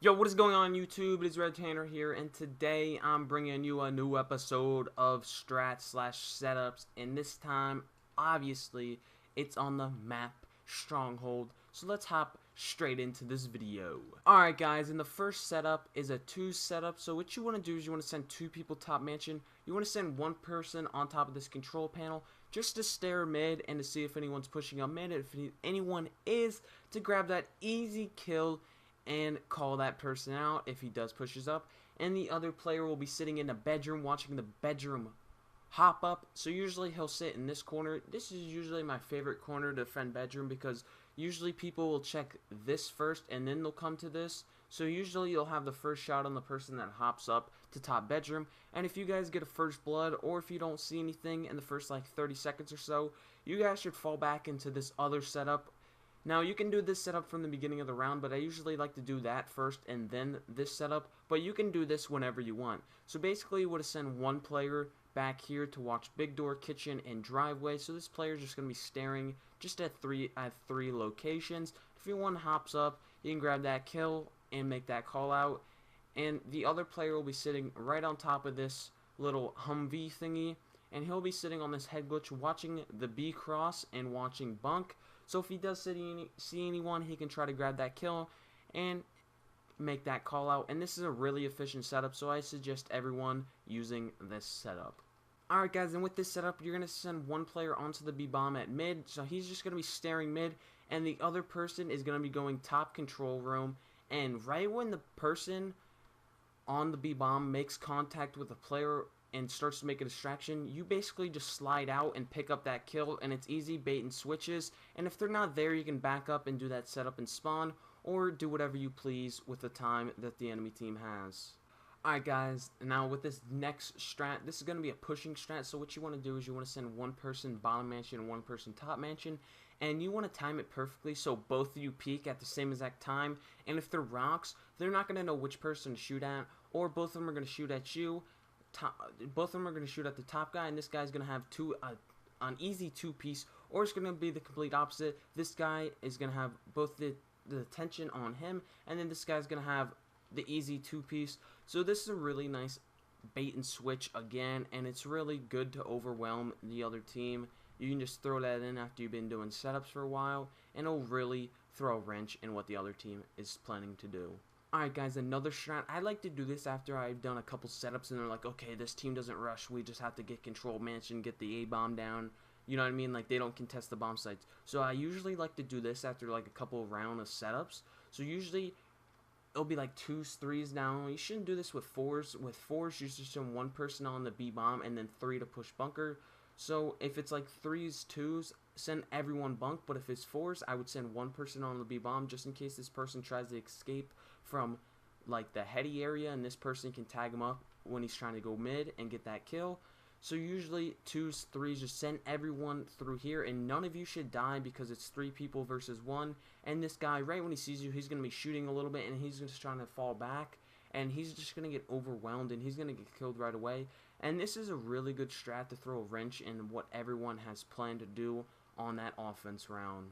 Yo, what is going on YouTube? It is Red Tanner here, and today I'm bringing you a new episode of Strats slash Setups, and this time, obviously, it's on the map Stronghold, so let's hop straight into this video. Alright guys, and the first setup is a 2 setup, so what you want to do is you want to send 2 people top mansion. You want to send 1 person on top of this control panel, just to stare mid and to see if anyone's pushing up mid, if anyone is, to grab that easy kill and call that person out if he does pushes up, and the other player will be sitting in the bedroom watching the bedroom hop up. So usually he'll sit in this corner. This is usually my favorite corner to defend bedroom because usually people will check this first and then they'll come to this. So usually you'll have the first shot on the person that hops up to top bedroom, and if you guys get a first blood or if you don't see anything in the first like 30 seconds or so, you guys should fall back into this other setup. Now, you can do this setup from the beginning of the round, but I usually like to do that first and then this setup, but you can do this whenever you want. So basically, you would send 1 player back here to watch big door, kitchen, and driveway, so this player is just going to be staring just at three locations. If anyone hops up, you can grab that kill and make that call out, and the other player will be sitting right on top of this little Humvee thingy, and he'll be sitting on this head glitch watching the B cross and watching bunk. So if he does see anyone, he can try to grab that kill and make that call out. And this is a really efficient setup, so I suggest everyone using this setup. Alright guys, and with this setup, you're going to send 1 player onto the B bomb at mid, so he's just going to be staring mid, and the other person is going to be going top control room, and right when the person on the B bomb makes contact with a player and starts to make a distraction, you basically just slide out and pick up that kill, and it's easy bait and switches, and if they're not there, you can back up and do that setup and spawn, or do whatever you please with the time that the enemy team has. Alright guys, now with this next strat, this is going to be a pushing strat, so what you want to do is you want to send 1 person bottom mansion and 1 person top mansion, and you want to time it perfectly so both of you peek at the same exact time, and if they're rocks, they're not going to know which person to shoot at, or both of them are going to shoot at you. Both of them are going to shoot at the top guy, and this guy's going to have an easy 2-piece, or it's going to be the complete opposite. This guy is going to have both the tension on him, and then this guy's going to have the easy 2-piece. So this is a really nice bait and switch again, and it's really good to overwhelm the other team. You can just throw that in after you've been doing setups for a while, and it'll really throw a wrench in what the other team is planning to do. Alright guys, another strat. I like to do this after I've done a couple setups and they're like, okay, this team doesn't rush, we just have to get control mansion, get the A-bomb down. You know what I mean? Like, they don't contest the bomb sites. So I usually like to do this after like a couple of rounds of setups. So usually it'll be like 2s, 3s down. You shouldn't do this with 4s. With 4s, you just send 1 person on the B bomb and then 3 to push bunker. So if it's like 3s, 2s, send everyone bunk, but if it's 4s, I would send 1 person on the B bomb just in case this person tries to escape from like the heady area, and this person can tag him up when he's trying to go mid and get that kill. So usually 2s, 3s, just send everyone through here, and none of you should die because it's 3 people versus 1, and this guy, right when he sees you, he's going to be shooting a little bit, and he's just trying to fall back, and he's just going to get overwhelmed, and he's going to get killed right away. And this is a really good strat to throw a wrench in what everyone has planned to do on that offense round.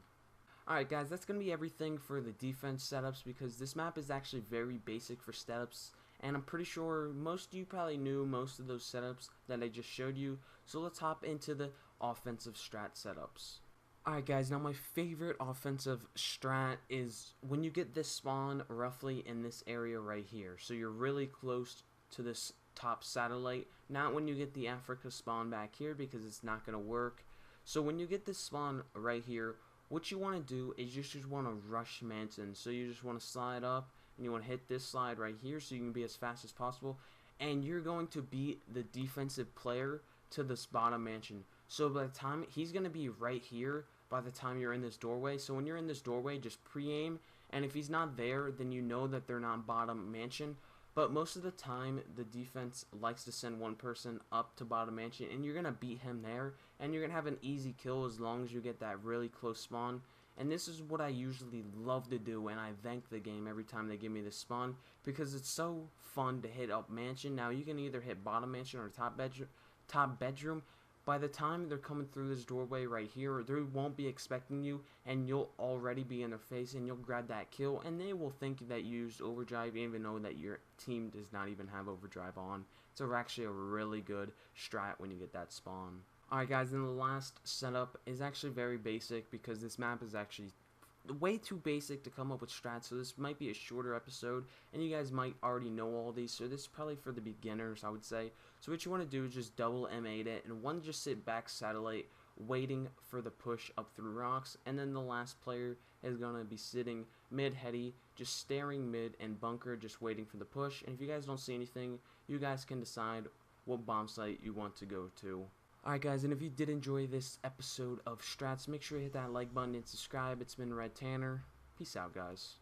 Alright guys, that's going to be everything for the defense setups, because this map is actually very basic for setups, and I'm pretty sure most of you probably knew most of those setups that I just showed you, so let's hop into the offensive strat setups. Alright guys, now my favorite offensive strat is when you get this spawn roughly in this area right here, so you're really close to this top satellite, not when you get the Africa spawn back here because it's not going to work. So when you get this spawn right here, what you want to do is you just want to rush mansion. So you just want to slide up and you want to hit this slide right here so you can be as fast as possible, and you're going to beat the defensive player to this bottom mansion. So by the time he's going to be right here by the time you're in this doorway, so when you're in this doorway, just pre-aim, and if he's not there, then you know that they're not bottom mansion. But most of the time, the defense likes to send 1 person up to bottom mansion, and you're going to beat him there, and you're going to have an easy kill as long as you get that really close spawn. And this is what I usually love to do, and I thank the game every time they give me this spawn, because it's so fun to hit up mansion. Now, you can either hit bottom mansion or top bedroom, by the time they're coming through this doorway right here, they won't be expecting you, and you'll already be in their face, and you'll grab that kill, and they will think that you used overdrive, even though that your team does not even have overdrive on. It's actually a really good strat when you get that spawn. Alright guys, and the last setup is actually very basic, because this map is actually way too basic to come up with strats, so this might be a shorter episode, and you guys might already know all these, so this is probably for the beginners, I would say. So what you want to do is just double M8 it, and one just sit back satellite, waiting for the push up through rocks, and then the last player is going to be sitting mid-heady, just staring mid and bunker, just waiting for the push, and if you guys don't see anything, you guys can decide what bomb site you want to go to. Alright guys, and if you did enjoy this episode of Strats, make sure you hit that like button and subscribe. It's been Red Tanner. Peace out, guys.